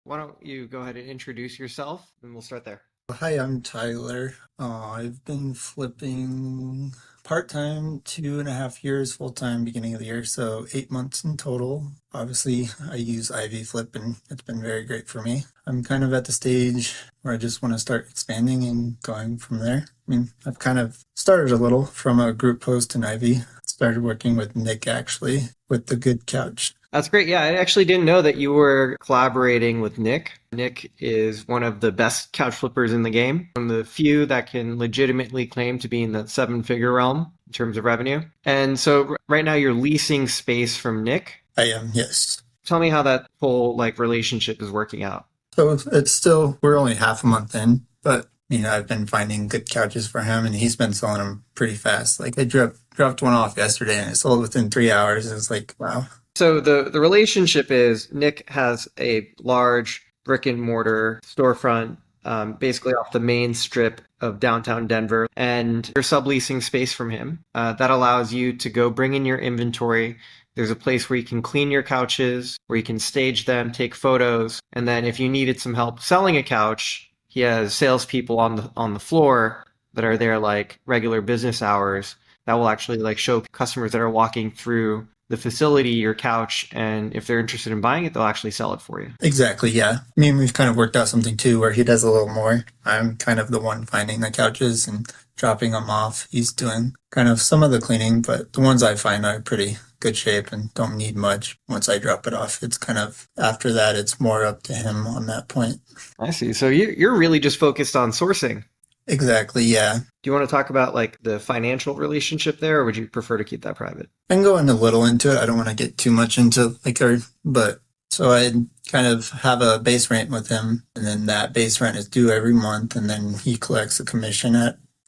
Why don't you go ahead and introduce yourself and we'll start there. Hi, I'm Tyler. I've been flipping part-time 2.5 years, full-time beginning of the year, so 8 months in total. Obviously, I use Ivy Flip and it's been very great for me. I'm kind of at the stage where I just want to start expanding and going from there. I mean, I've kind of started a little from a group post in Ivy. Started working with Nick actually with the Good Couch. That's great. Yeah, I actually didn't know that you were collaborating with Nick. Nick is one of the best couch flippers in the game, one of the few that can legitimately claim to be in the seven-figure realm in terms of revenue. And so right now you're leasing space from Nick. I am, yes. Tell me how that whole relationship is working out. So it's still, we're only half a month in, but I've been finding good couches for him and he's been selling them pretty fast. Like I dropped one off yesterday and it sold within 3 hours. It was like, wow. So the relationship is Nick has a large brick and mortar storefront, basically off the main strip of downtown Denver, and you're subleasing space from him. That allows you to go bring in your inventory. There's a place where you can clean your couches, where you can stage them, take photos, and then if you needed some help selling a couch, he has salespeople on the floor that are there like regular business hours that will actually show customers that are walking through the facility your couch, and if they're interested in buying it, they'll actually sell it for you. Exactly, yeah. I mean, we've kind of worked out something too where he does a little more. I'm kind of the one finding the couches and dropping them off. He's doing kind of some of the cleaning, but the ones I find are pretty good shape and don't need much once I drop it off. It's kind of after that, it's more up to him on that point. I see. So you're really just focused on sourcing. Exactly, yeah. Do you want to talk about the financial relationship there, or would you prefer to keep that private? I can go in a little into it. I don't want to get too much into but so I kind of have a base rent with him, and then that base rent is due every month, and then he collects a commission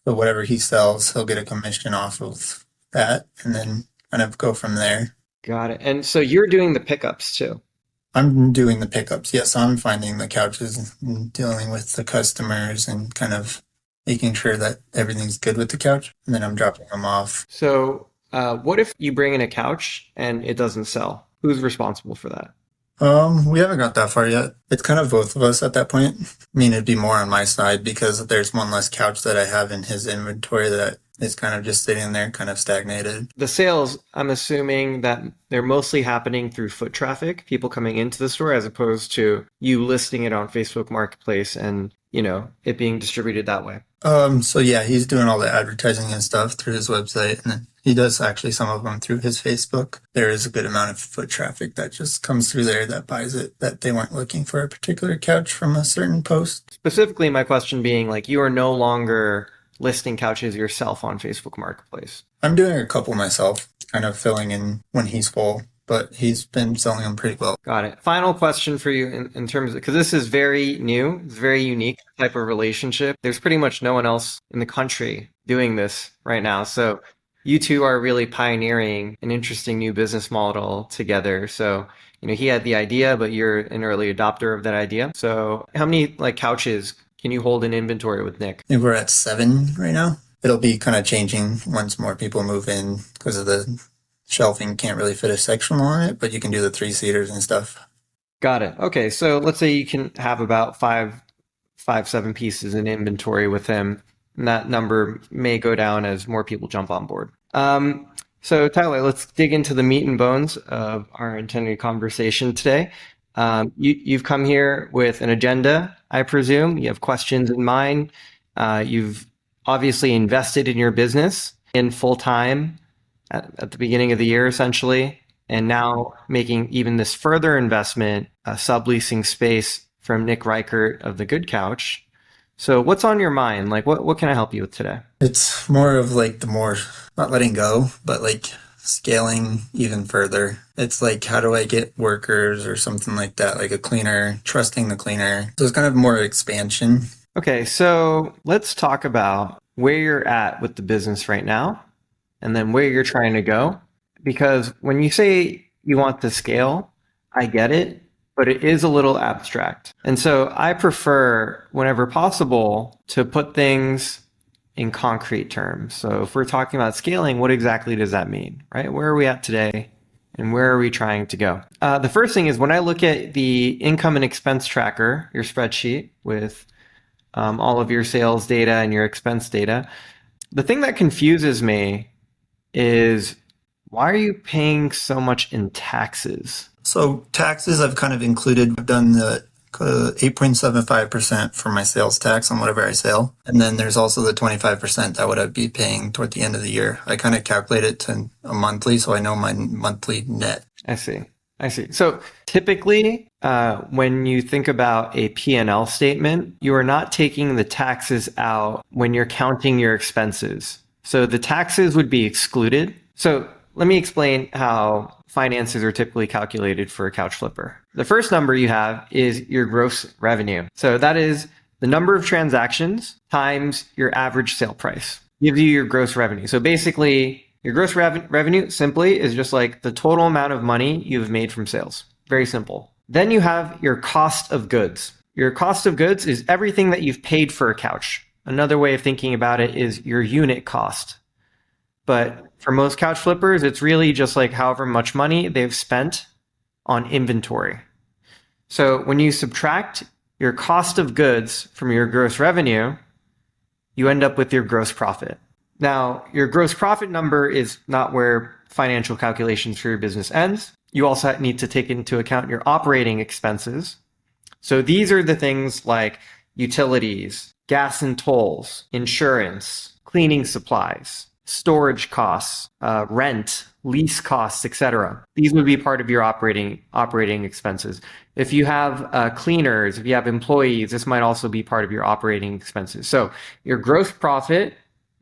so whatever he sells, he'll get a commission off of that, and then kind of go from there. Got it. And so you're doing the pickups too. I'm doing the pickups. Yes, I'm finding the couches and dealing with the customers and kind of making sure that everything's good with the couch, and then I'm dropping them off. So what if you bring in a couch and it doesn't sell? Who's responsible for that? We haven't got that far yet. It's kind of both of us at that point. I mean, it'd be more on my side because there's one less couch that I have in his inventory that is kind of just sitting there, kind of stagnated. The sales, I'm assuming that they're mostly happening through foot traffic, people coming into the store, as opposed to you listing it on Facebook Marketplace and, it being distributed that way. So yeah, he's doing all the advertising and stuff through his website, and then he does actually some of them through his Facebook. There is a good amount of foot traffic that just comes through there that buys it, that they weren't looking for a particular couch from a certain post. Specifically, my question being you are no longer listing couches yourself on Facebook Marketplace. I'm doing a couple myself, kind of filling in when he's full, but he's been selling them pretty well. Got it. Final question for you in terms of, because this is very new, it's very unique type of relationship. There's pretty much no one else in the country doing this right now. So you two are really pioneering an interesting new business model together. So, he had the idea, but you're an early adopter of that idea. So how many couches can you hold in inventory with Nick? I think we're at 7 right now. It'll be kind of changing once more people move in because of the shelving. Can't really fit a sectional on it, but you can do the 3-seaters and stuff. Got it. Okay. So let's say you can have about 7 pieces in inventory with him. And that number may go down as more people jump on board. So Tyler, let's dig into the meat and bones of our intended conversation today. You've come here with an agenda, I presume. You have questions in mind. You've obviously invested in your business in full time at the beginning of the year, essentially, and now making even this further investment, subleasing space from Nick Reichert of the Good Couch. So what's on your mind? What can I help you with today? It's more of not letting go, but scaling even further. It's how do I get workers or something like that, like a cleaner, trusting the cleaner. So it's kind of more expansion. Okay, so let's talk about where you're at with the business right now and then where you're trying to go. Because when you say you want to scale, I get it, but it is a little abstract. And so I prefer, whenever possible, to put things in concrete terms. So if we're talking about scaling, what exactly does that mean, right? Where are we at today? And where are we trying to go? The first thing is when I look at the income and expense tracker, your spreadsheet with all of your sales data and your expense data, the thing that confuses me is why are you paying so much in taxes? So taxes I've kind of included. I've done the 8.75% for my sales tax on whatever I sell. And then there's also the 25% that would I be paying toward the end of the year. I kind of calculate it to a monthly, so I know my monthly net. I see. I see. So typically, when you think about a P&L statement, you are not taking the taxes out when you're counting your expenses. So the taxes would be excluded. So let me explain how finances are typically calculated for a couch flipper. The first number you have is your gross revenue. So that is the number of transactions times your average sale price. Gives you your gross revenue. So basically, your gross revenue simply is just like the total amount of money you've made from sales. Very simple. Then you have your cost of goods. Your cost of goods is everything that you've paid for a couch. Another way of thinking about it is your unit cost. But for most couch flippers, it's really just like however much money they've spent on inventory. So when you subtract your cost of goods from your gross revenue, you end up with your gross profit. Now, your gross profit number is not where financial calculations for your business ends. You also need to take into account your operating expenses. So these are the things like utilities, gas and tolls, insurance, cleaning supplies, storage costs, rent, lease costs, etc. These would be part of your operating expenses. If you have cleaners, if you have employees, this might also be part of your operating expenses. So your gross profit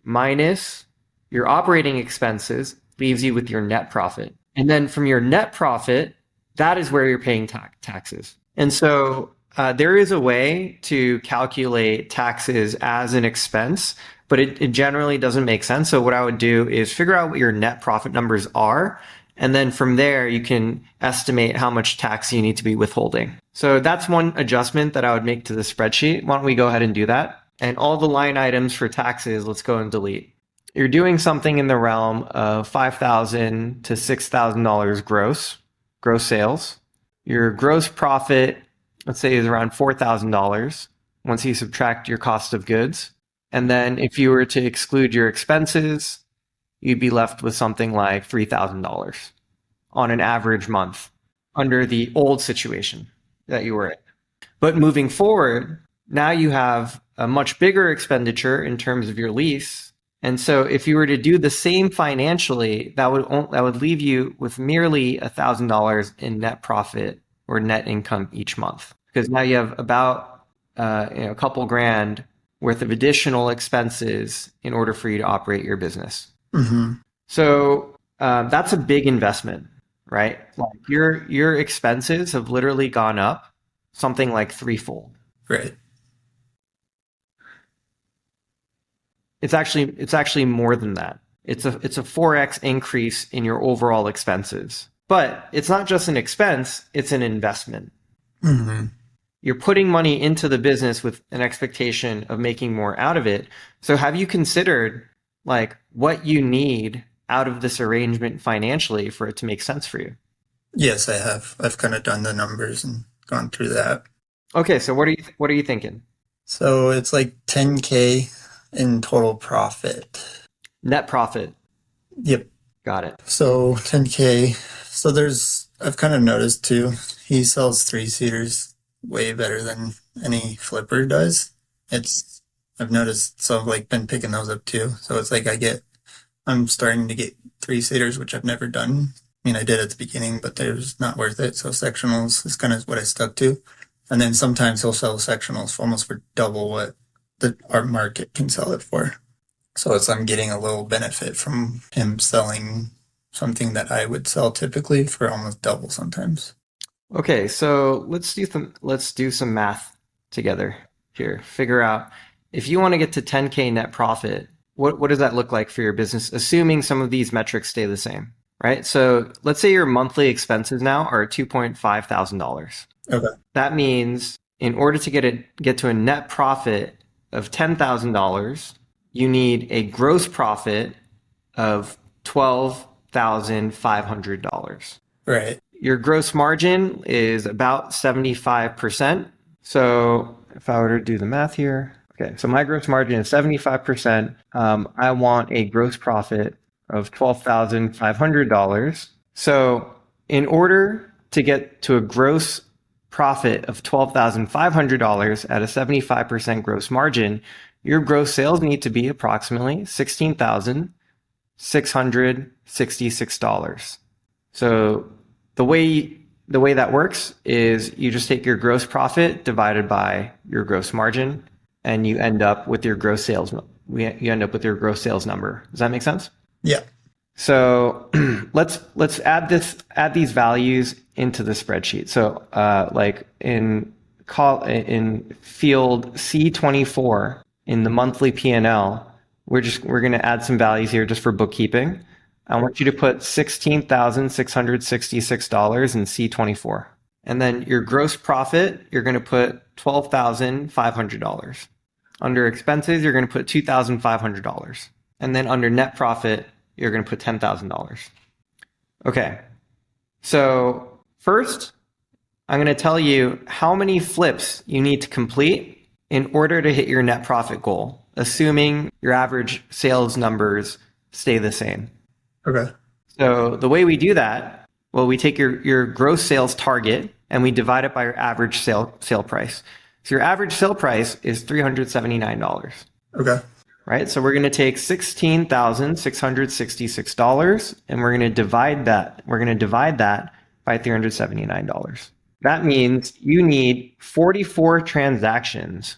minus your operating expenses leaves you with your net profit. And then from your net profit, that is where you're paying taxes. And so there is a way to calculate taxes as an expense, but it generally doesn't make sense. So what I would do is figure out what your net profit numbers are. And then from there, you can estimate how much tax you need to be withholding. So that's one adjustment that I would make to the spreadsheet. Why don't we go ahead and do that? And all the line items for taxes, let's go and delete. You're doing something in the realm of $5,000 to $6,000 gross sales. Your gross profit, let's say, is around $4,000 once you subtract your cost of goods. And then if you were to exclude your expenses, you'd be left with something like $3,000 on an average month under the old situation that you were in. But moving forward, now you have a much bigger expenditure in terms of your lease. And so if you were to do the same financially, that would leave you with merely $1,000 in net profit or net income each month. Because now you have about a couple grand worth of additional expenses in order for you to operate your business. Mm-hmm. So that's a big investment, right? Like your expenses have literally gone up something like threefold. Right. It's actually more than that. It's a 4x increase in your overall expenses. But it's not just an expense, it's an investment. Mm-hmm. You're putting money into the business with an expectation of making more out of it. So have you considered like what you need out of this arrangement financially for it to make sense for you? Yes, I have. I've kind of done the numbers and gone through that. Okay, so what are you thinking? So it's like 10K in total profit. Net profit. Yep. Got it. So 10K. So I've kind of noticed too, he sells 3-seaters way better than any flipper does. I've noticed, so I've like been picking those up too. So it's like I'm starting to get 3-seaters, which I've never done. I mean, I did at the beginning, but it was not worth it. So sectionals is kind of what I stuck to. And then sometimes he'll sell sectionals almost for double what our market can sell it for. So I'm getting a little benefit from him selling something that I would sell typically for almost double sometimes. Okay, so let's do some math together here. Figure out if you want to get to 10K net profit, what does that look like for your business, assuming some of these metrics stay the same, right? So let's say your monthly expenses now are $2.5 thousand. Okay. That means in order to get to a net profit of $10,000, you need a gross profit of $12 $12,500. Right. Your gross margin is about 75%. So if I were to do the math here, okay, so my gross margin is 75%. I want a gross profit of $12,500. So in order to get to a gross profit of $12,500 at a 75% gross margin, your gross sales need to be approximately $16,666. So the way that works is you just take your gross profit divided by your gross margin, and you end up with your gross sales. You end up with your gross sales number. Does that make sense? Yeah. So let's add these values into the spreadsheet. So like in field C24 in the monthly P&L, we're going to add some values here just for bookkeeping. I want you to put $16,666 in C24. And then your gross profit, you're going to put $12,500. Under expenses, you're going to put $2,500. And then under net profit, you're going to put $10,000. Okay. So first, I'm going to tell you how many flips you need to complete in order to hit your net profit goal, assuming your average sales numbers stay the same. Okay. So the way we do that, well, we take your gross sales target and we divide it by your average sale price. So your average sale price is $379. Okay. Right? So we're going to take $16,666 and we're going to divide that. We're going to divide that by $379. That means you need 44 transactions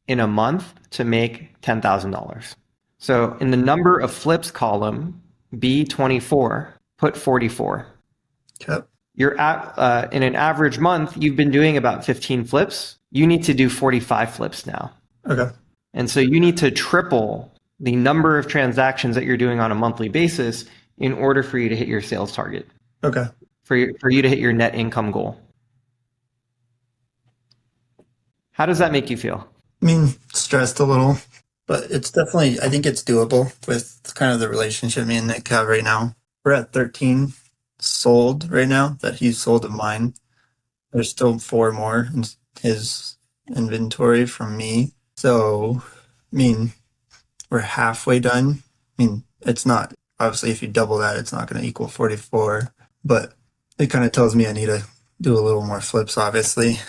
in a month to make $10,000. So in the number of flips column, B24, put 44. Okay. You're in an average month, you've been doing about 15 flips. You need to do 45 flips now. Okay. And so you need to triple the number of transactions that you're doing on a monthly basis in order for you to hit your sales target. Okay. For you to hit your net income goal. How does that make you feel? I mean, stressed a little, but it's definitely, I think it's doable with kind of the relationship me and Nick have right now. We're at 13 sold right now that he's sold of mine. There's still 4 more in his inventory from me. So, I mean, we're halfway done. I mean, it's not, obviously, if you double that, it's not going to equal 44, but it kind of tells me I need to do a little more flips, obviously.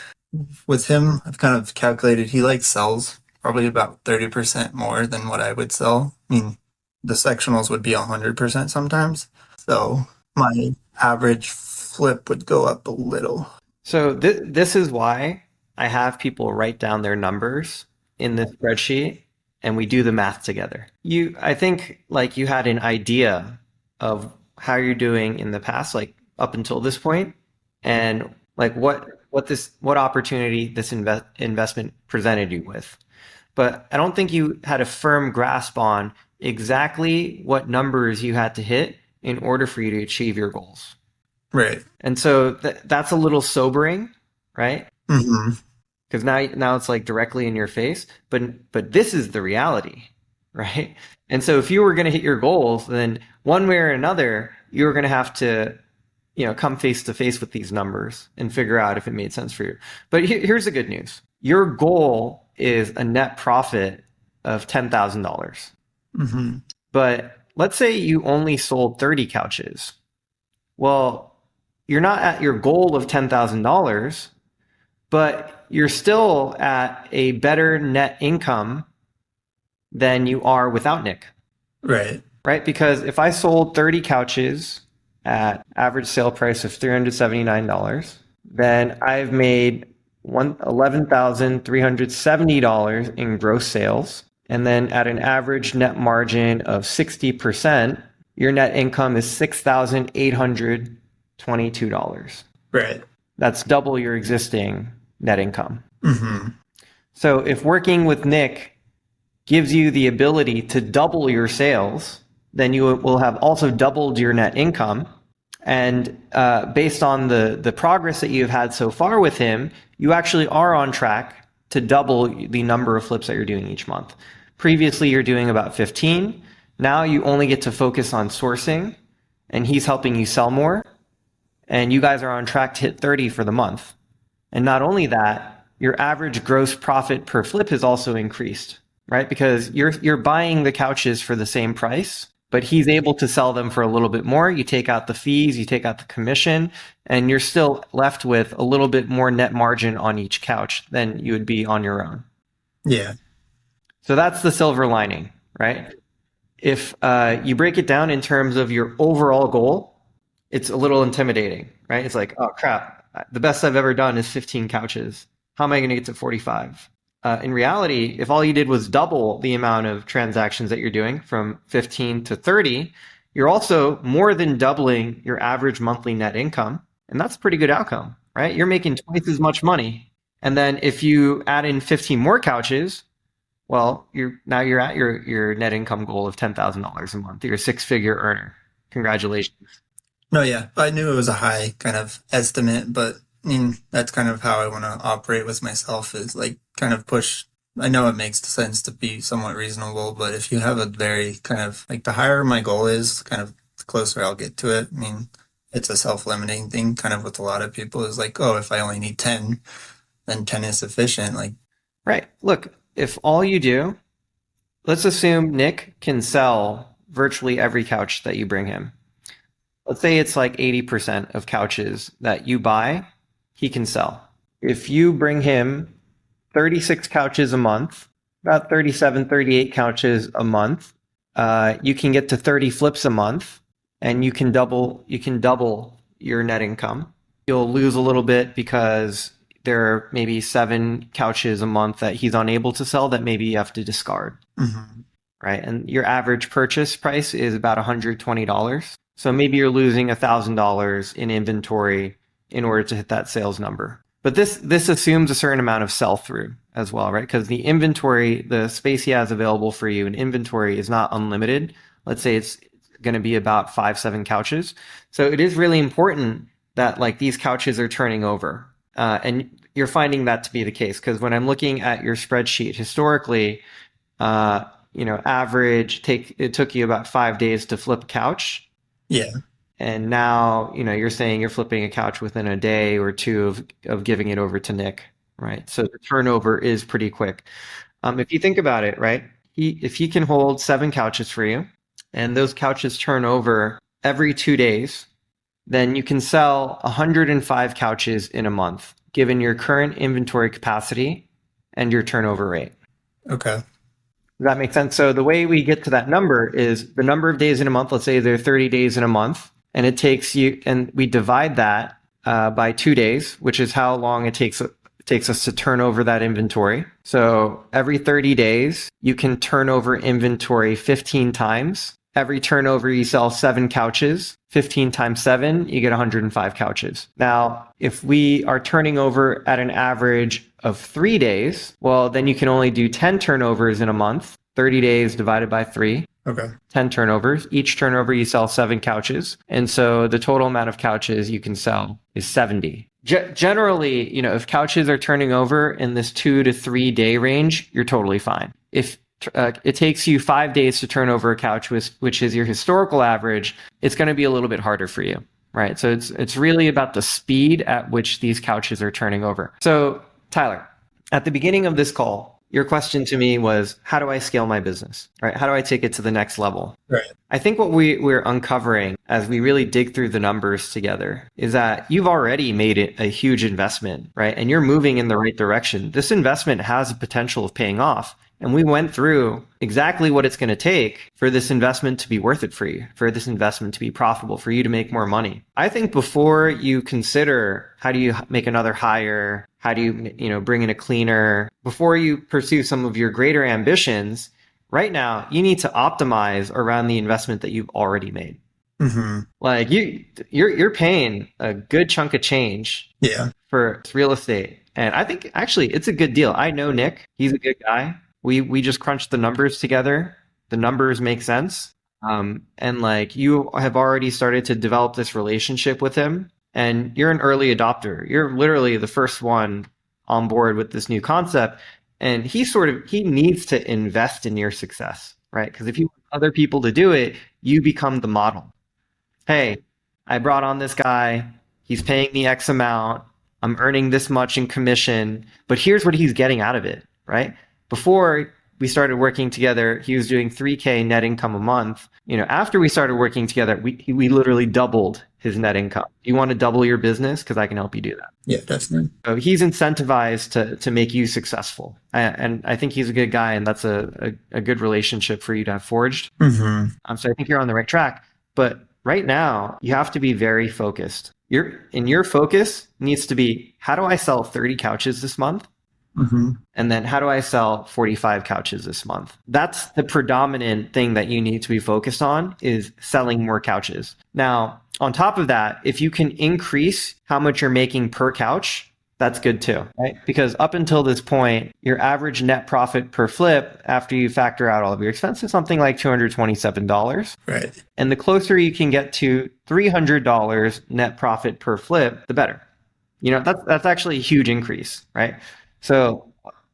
With him, I've kind of calculated he sells probably about 30% more than what I would sell. I mean, the sectionals would be 100% sometimes. So my average flip would go up a little. So this is why I have people write down their numbers in the spreadsheet and we do the math together. I think like you had an idea of how you're doing in the past, like up until this point, and like what opportunity this investment presented you with. But I don't think you had a firm grasp on exactly what numbers you had to hit in order for you to achieve your goals. Right. And so that's a little sobering, right? Mm-hmm. Because now it's like directly in your face, but this is the reality, right? And so if you were going to hit your goals, then one way or another, you were going to have to, come face to face with these numbers and figure out if it made sense for you. But here's the good news. Your goal is a net profit of $10,000. Mm-hmm. But let's say you only sold 30 couches. Well, you're not at your goal of $10,000, but you're still at a better net income than you are without Nick. Right. Right? Because if I sold 30 couches at average sale price of $379, then I've made $11,370 in gross sales. And then at an average net margin of 60%, your net income is $6,822. Right. That's double your existing net income. Mm-hmm. So if working with Nick gives you the ability to double your sales, then you will have also doubled your net income. And based on the progress that you've had so far with him, you actually are on track to double the number of flips that you're doing each month. Previously, you're doing about 15. Now you only get to focus on sourcing and he's helping you sell more, and you guys are on track to hit 30 for the month. And not only that, your average gross profit per flip has also increased, right? Because you're buying the couches for the same price, but he's able to sell them for a little bit more. You take out the fees, you take out the commission, and you're still left with a little bit more net margin on each couch than you would be on your own. Yeah. So that's the silver lining, right? If you break it down in terms of your overall goal, it's a little intimidating, right? It's like, oh crap, the best I've ever done is 15 couches. How am I going to get to 45? In reality, if all you did was double the amount of transactions that you're doing from 15 to 30, you're also more than doubling your average monthly net income. And that's a pretty good outcome, right? You're making twice as much money. And then if you add in 15 more couches, well, you're at your net income goal of $10,000 a month. You're a six-figure earner. Congratulations. No, yeah, I knew it was a high kind of estimate, but I mean, that's kind of how I want to operate with myself is like kind of push. I know it makes sense to be somewhat reasonable, but if you have a very kind of like the higher my goal is, kind of the closer I'll get to it. I mean, it's a self-limiting thing kind of with a lot of people is like, oh, if I only need 10, then 10 is sufficient. Like, Right. Look, if all you do, let's assume Nick can sell virtually every couch that you bring him. Let's say it's like 80% of couches that you buy, he can sell. If you bring him 36 couches a month, about 37, 38 couches a month, you can get to 30 flips a month, and you can double your net income. You'll lose a little bit because there are maybe 7 couches a month that he's unable to sell that maybe you have to discard. mhm. Right? And your average purchase price is about $120. So maybe you're losing $1,000 in inventory in order to hit that sales number. But this assumes a certain amount of sell through as well, right? Because the inventory, the space he has available for you in inventory is not unlimited. Let's say it's going to be about 5-7 couches. So it is really important that like these couches are turning over. And you're finding that to be the case because when I'm looking at your spreadsheet historically, average it took you about 5 days to flip a couch. Yeah. And now, you're saying you're flipping a couch within a day or two of giving it over to Nick, right? So the turnover is pretty quick. If you think about it, right? If he can hold 7 couches for you and those couches turn over every 2 days, then you can sell 105 couches in a month, given your current inventory capacity and your turnover rate. Okay. Does that make sense? So the way we get to that number is the number of days in a month. Let's say there are 30 days in a month, and it takes you, and we divide that by 2 days, which is how long it takes us to turn over that inventory. So every 30 days, you can turn over inventory 15 times. Every turnover, you sell 7 couches. 15 times 7, you get 105 couches. Now, if we are turning over at an average of 3 days, well, then you can only do 10 turnovers in a month. 30 days divided by 3. Okay. 10 turnovers. Each turnover, you sell 7 couches. And so the total amount of couches you can sell is 70. Generally, if couches are turning over in this 2 to 3 day range, you're totally fine. If it takes you 5 days to turn over a couch, which is your historical average, it's going to be a little bit harder for you, right? So it's really about the speed at which these couches are turning over. So Tyler, at the beginning of this call, your question to me was, how do I scale my business, right? How do I take it to the next level? Right. I think what we're uncovering as we really dig through the numbers together is that you've already made it a huge investment, right? And you're moving in the right direction. This investment has a potential of paying off. And we went through exactly what it's going to take for this investment to be worth it for you, for this investment to be profitable, for you to make more money. I think before you consider how do you make another hire, how do you, bring in a cleaner, before you pursue some of your greater ambitions, right now you need to optimize around the investment that you've already made. Mm-hmm. Like you're paying a good chunk of change for real estate. And I think actually it's a good deal. I know Nick, he's a good guy. We just crunched the numbers together. The numbers make sense. And like you have already started to develop this relationship with him and you're an early adopter. You're literally the first one on board with this new concept. And he needs to invest in your success, right? Because if you want other people to do it, you become the model. hey, I brought on this guy. He's paying me X amount. I'm earning this much in commission, but here's what he's getting out of it, right? Before we started working together, he was doing 3K net income a month. After we started working together, we literally doubled his net income. You want to double your business? Because I can help you do that. Yeah, definitely. So he's incentivized to make you successful. And I think he's a good guy, and that's a good relationship for you to have forged. So I think you're on the right track. But right now, you have to be very focused. Your focus needs to be, how do I sell 30 couches this month? And then how do I sell 45 couches this month? That's the predominant thing that you need to be focused on, is selling more couches. Now, on top of that, if you can increase how much you're making per couch, that's good too, right? Because up until this point, your average net profit per flip, after you factor out all of your expenses, something like $227. Right. And the closer you can get to $300 net profit per flip, the better. That's actually a huge increase, right? So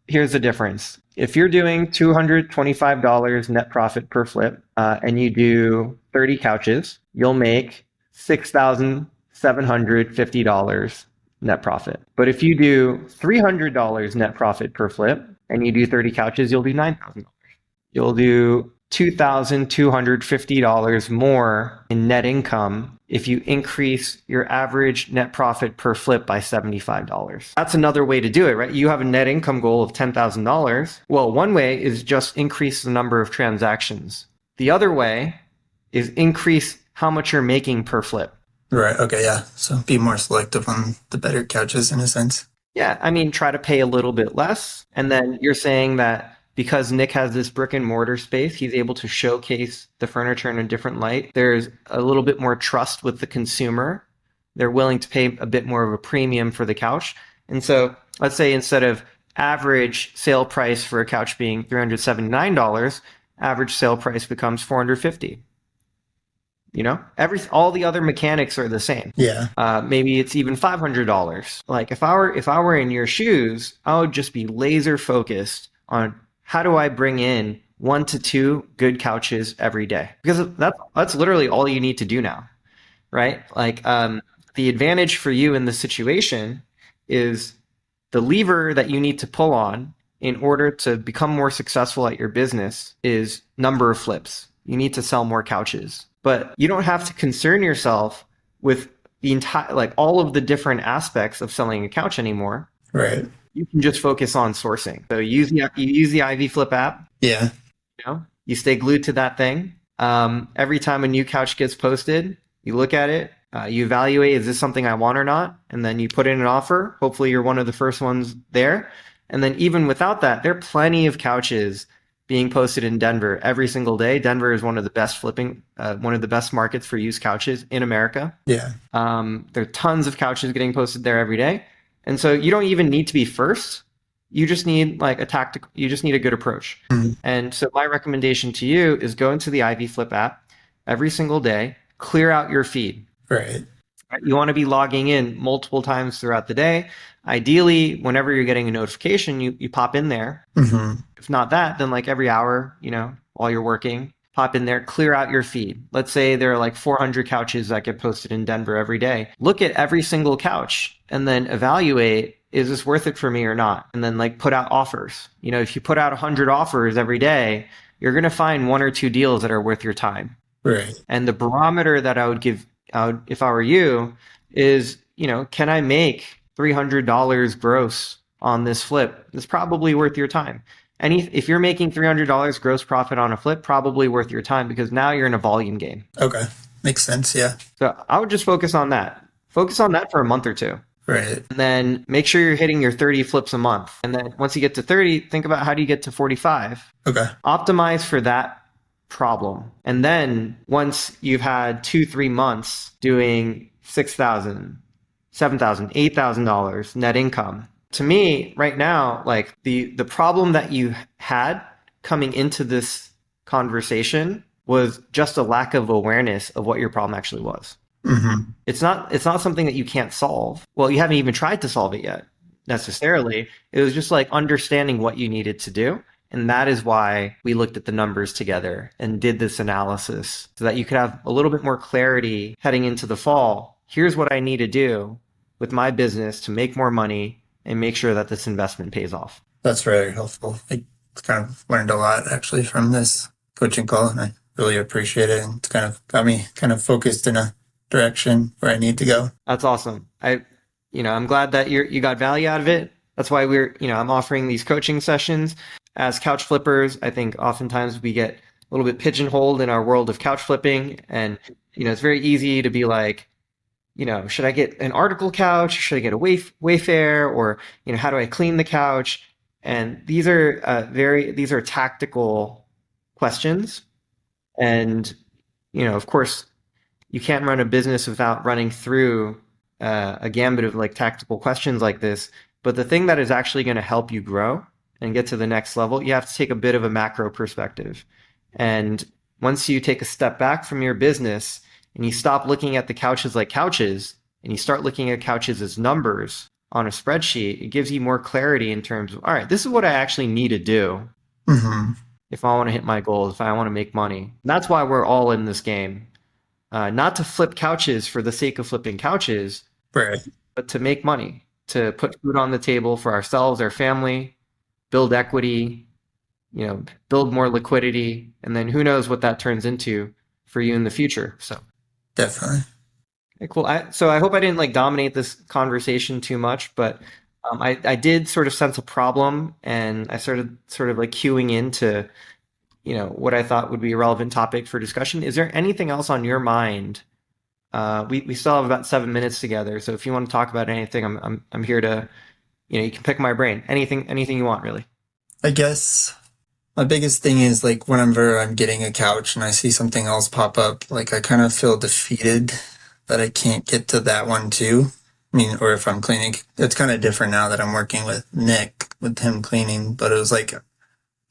here's the difference. If you're doing $225 net profit per flip, and you do 30 couches, you'll make $6,750 net profit. But if you do $300 net profit per flip and you do 30 couches, you'll do $9,000. You'll do $2,250 more in net income if you increase your average net profit per flip by $75. That's another way to do it, right? You have a net income goal of $10,000. Well, one way is just increase the number of transactions. The other way is increase how much you're making per flip. Right. Okay. Yeah. So be more selective on the better couches in a sense. Yeah. I mean, try to pay a little bit less. And then you're saying that because Nick has this brick and mortar space, he's able to showcase the furniture in a different light. There's a little bit more trust with the consumer. They're willing to pay a bit more of a premium for the couch. And so let's say instead of average sale price for a couch being $379, average sale price becomes $450. All the other mechanics are the same. Yeah. Maybe it's even $500. Like if I were in your shoes, I would just be laser focused on, how do I bring in 1 to 2 good couches every day? Because that's literally all you need to do now, right? Like the advantage for you in this situation is the lever that you need to pull on in order to become more successful at your business is number of flips. You need to sell more couches. But you don't have to concern yourself with the entire, like all of the different aspects of selling a couch anymore. Right. You can just focus on sourcing. So you use the Ivy Flip app. Yeah. You stay glued to that thing. Every time a new couch gets posted, you look at it, you evaluate, is this something I want or not? And then you put in an offer. Hopefully you're one of the first ones there. And then even without that, there are plenty of couches being posted in Denver every single day. Denver is one of the best one of the best markets for used couches in America. Yeah. There are tons of couches getting posted there every day. And so you don't even need to be first. You just need you just need a good approach. And so my recommendation to you is go into the Ivy Flip app every single day, clear out your feed. Right. You want to be logging in multiple times throughout the day. Ideally, whenever you're getting a notification, you pop in there. If not that, then like every hour, while you're working, pop in there, clear out your feed. Let's say there are like 400 couches that get posted in Denver every day. Look at every single couch and then evaluate, is this worth it for me or not? And then like put out offers. If you put out 100 offers every day, you're going to find 1 or 2 deals that are worth your time. Right. And the barometer that I would give out if I were you is, can I make $300 gross on this flip? It's probably worth your time. And if you're making $300 gross profit on a flip, probably worth your time, because now you're in a volume game. Okay. Makes sense. Yeah. So I would just focus on that. Focus on that for a month or 2. Right. And then make sure you're hitting your 30 flips a month. And then once you get to 30, think about how do you get to 45. Okay. Optimize for that problem. And then once you've had 2-3 months doing $6,000, $7,000, $8,000 net income, to me right now, like the problem that you had coming into this conversation was just a lack of awareness of what your problem actually was. It's not something that you can't solve. Well, you haven't even tried to solve it yet necessarily. It was just like understanding what you needed to do. And that is why we looked at the numbers together and did this analysis so that you could have a little bit more clarity heading into the fall. Here's what I need to do with my business to make more money and make sure that this investment pays off. That's very helpful. I kind of learned a lot actually from this coaching call, and I really appreciate it. And it's kind of got me kind of focused in a direction where I need to go. That's awesome. I'm glad that you got value out of it. That's why I'm offering these coaching sessions. As couch flippers, I think oftentimes we get a little bit pigeonholed in our world of couch flipping. And, it's very easy to be like, should I get an article couch? Should I get a Wayfair? Or, how do I clean the couch? And these are tactical questions. And, of course, you can't run a business without running through a gambit of like tactical questions like this. But the thing that is actually going to help you grow and get to the next level, you have to take a bit of a macro perspective. And once you take a step back from your business and you stop looking at the couches like couches and you start looking at couches as numbers on a spreadsheet, it gives you more clarity in terms of, all right, this is what I actually need to do if I want to hit my goals, if I want to make money. And that's why we're all in this game. Not to flip couches for the sake of flipping couches, Right. but to make money, to put food on the table for ourselves, our family, build equity, build more liquidity, and then who knows what that turns into for you in the future. So Definitely. okay, cool. So I hope I didn't like dominate this conversation too much, but I did sort of sense a problem, and I started sort of like queuing into what I thought would be a relevant topic for discussion. Is there anything else on your mind? We still have about 7 minutes together, so if you want to talk about anything, I'm here to, you can pick my brain. Anything you want, really. I guess my biggest thing is like whenever I'm getting a couch and I see something else pop up, like I kind of feel defeated that I can't get to that one too. I mean, or if I'm cleaning, it's kind of different now that I'm working with Nick, with him cleaning, but it was like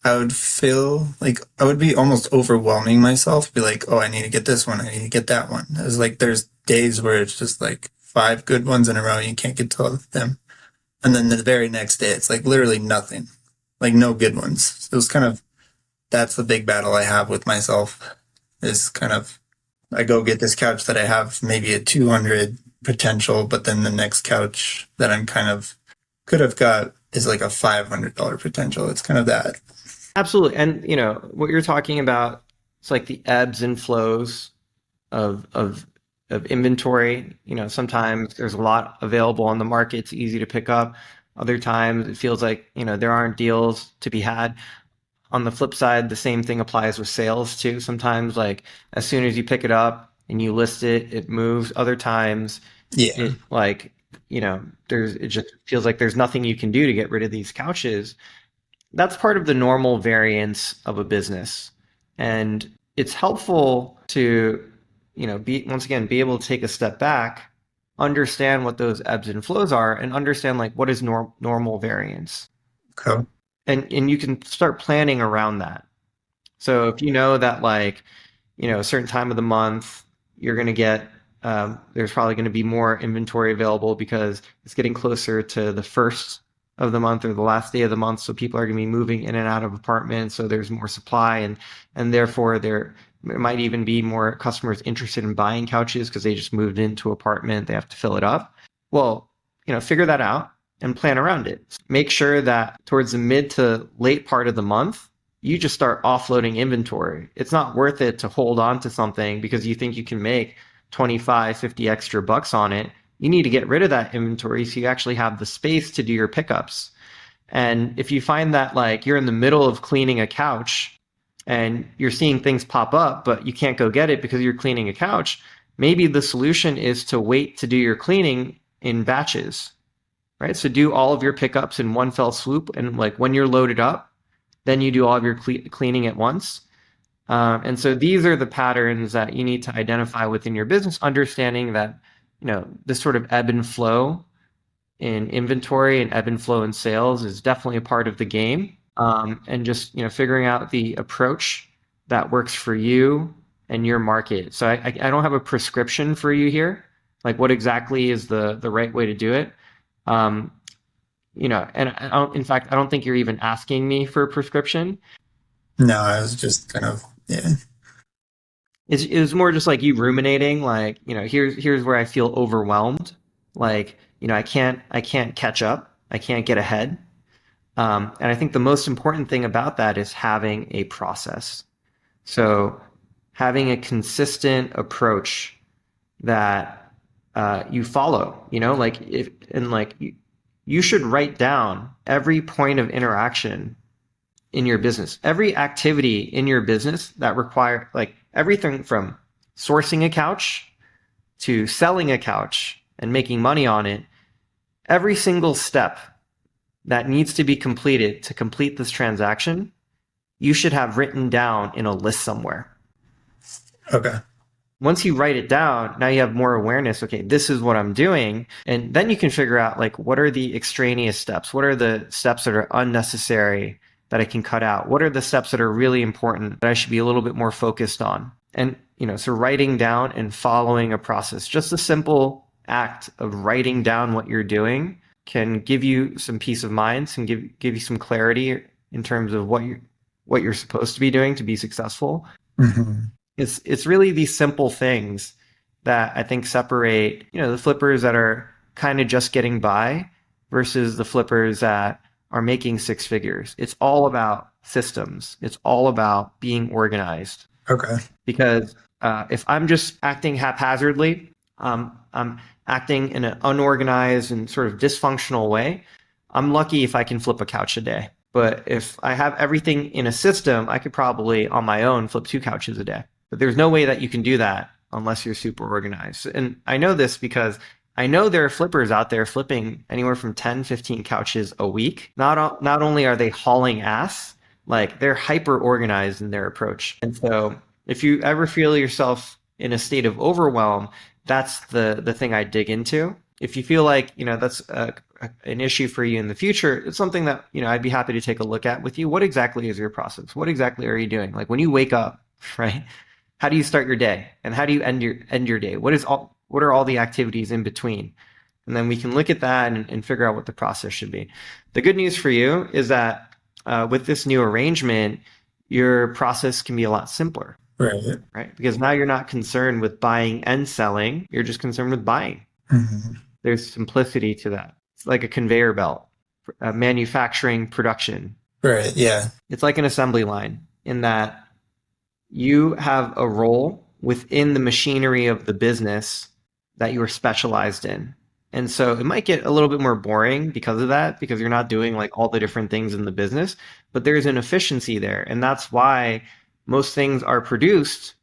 I would feel like I would be almost overwhelming myself, be like, oh, I need to get this one, I need to get that one. It's like there's days where it's just like 5 good ones in a row, you can't get to them. And then the very next day, it's like literally nothing, like no good ones. So it was kind of, that's the big battle I have with myself, is kind of, I go get this couch that I have maybe a 200 potential, but then the next couch that I'm kind of could have got is like a $500 potential. It's kind of that. Absolutely. And what you're talking about, it's like the ebbs and flows of inventory. Sometimes there's a lot available on the market. It's easy to pick up. Other times it feels like, there aren't deals to be had. On the flip side, the same thing applies with sales too. Sometimes like as soon as you pick it up and you list it, it moves. Other times Yeah. it just feels like there's nothing you can do to get rid of these couches. That's part of the normal variance of a business. And it's helpful to, be able to take a step back, understand what those ebbs and flows are, and understand like what is normal variance. Okay. And you can start planning around that. So if you know that like, a certain time of the month, you're going to get, there's probably going to be more inventory available because it's getting closer to the first of the month or the last day of the month. So people are going to be moving in and out of apartments. So there's more supply, and therefore there might even be more customers interested in buying couches because they just moved into an apartment. They have to fill it up. Well, figure that out and plan around it. Make sure that towards the mid to late part of the month, you just start offloading inventory. It's not worth it to hold on to something because you think you can make 25, 50 extra bucks on it. You need to get rid of that inventory so you actually have the space to do your pickups. And if you find that like you're in the middle of cleaning a couch and you're seeing things pop up, but you can't go get it because you're cleaning a couch, maybe the solution is to wait to do your cleaning in batches, right? So do all of your pickups in one fell swoop. And like when you're loaded up, then you do all of your cleaning at once. And so these are the patterns that you need to identify within your business, understanding that, this sort of ebb and flow in inventory and ebb and flow in sales is definitely a part of the game. And just, figuring out the approach that works for you and your market. So I don't have a prescription for you here, like what exactly is the right way to do it. and in fact, I don't think you're even asking me for a prescription. No, I was just kind of, yeah. It was more just like you ruminating, like, here's where I feel overwhelmed. Like, I can't catch up. I can't get ahead. And I think the most important thing about that is having a process. So having a consistent approach that you follow, like if and like you should write down every point of interaction in your business, every activity in your business that require like everything from sourcing a couch to selling a couch and making money on it, every single step that needs to be completed to complete this transaction, you should have written down in a list somewhere. Okay. Once you write it down, now you have more awareness. Okay, this is what I'm doing. And then you can figure out like, what are the extraneous steps? What are the steps that are unnecessary that I can cut out? What are the steps that are really important that I should be a little bit more focused on? And, so writing down and following a process, just a simple act of writing down what you're doing can give you some peace of mind and give you some clarity in terms of what you're supposed to be doing to be successful. Hmm. It's really these simple things that I think separate, the flippers that are kind of just getting by versus the flippers that are making six figures. It's all about systems. It's all about being organized. Okay. Because if I'm just acting haphazardly, I'm acting in an unorganized and sort of dysfunctional way, I'm lucky if I can flip a couch a day. But if I have everything in a system, I could probably on my own flip 2 couches a day. But there's no way that you can do that unless you're super organized. And I know this because I know there are flippers out there flipping anywhere from 10, 15 couches a week. Not only are they hauling ass, like they're hyper organized in their approach. And so if you ever feel yourself in a state of overwhelm, that's the thing I dig into. If you feel like, that's an issue for you in the future, it's something that, I'd be happy to take a look at with you. What exactly is your process? What exactly are you doing? Like when you wake up, right? How do you start your day? And how do you end your day? What are all the activities in between? And then we can look at that and figure out what the process should be. The good news for you is that with this new arrangement, your process can be a lot simpler. Right? Because now you're not concerned with buying and selling. You're just concerned with buying. Hmm. There's simplicity to that. It's like a conveyor belt, manufacturing production. Right. Yeah. It's like an assembly line in that you have a role within the machinery of the business that you are specialized in. And so it might get a little bit more boring because of that, because you're not doing like all the different things in the business, but there's an efficiency there. And that's why most things are produced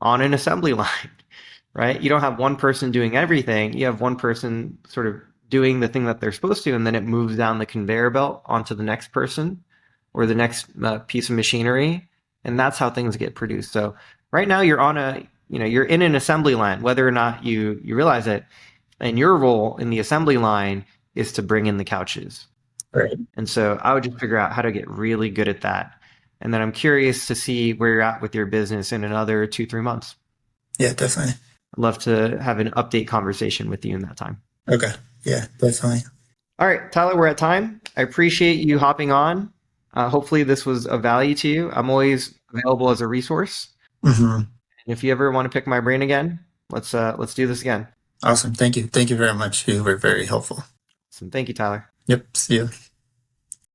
on an assembly line, right? You don't have one person doing everything. You have one person sort of doing the thing that they're supposed to, and then it moves down the conveyor belt onto the next person or the next piece of machinery. And that's how things get produced. So right now you're you're in an assembly line, whether or not you realize it. And your role in the assembly line is to bring in the couches. Right. And so I would just figure out how to get really good at that. And then I'm curious to see where you're at with your business in another 2-3 months. Yeah, definitely. I'd love to have an update conversation with you in that time. Okay. Yeah, definitely. All right, Tyler, we're at time. I appreciate you hopping on. Hopefully this was of value to you. I'm always available as a resource. Hmm. And if you ever want to pick my brain again, let's do this again. Awesome. Thank you. Thank you very much. You were very helpful. So thank you, Tyler. Yep. See you.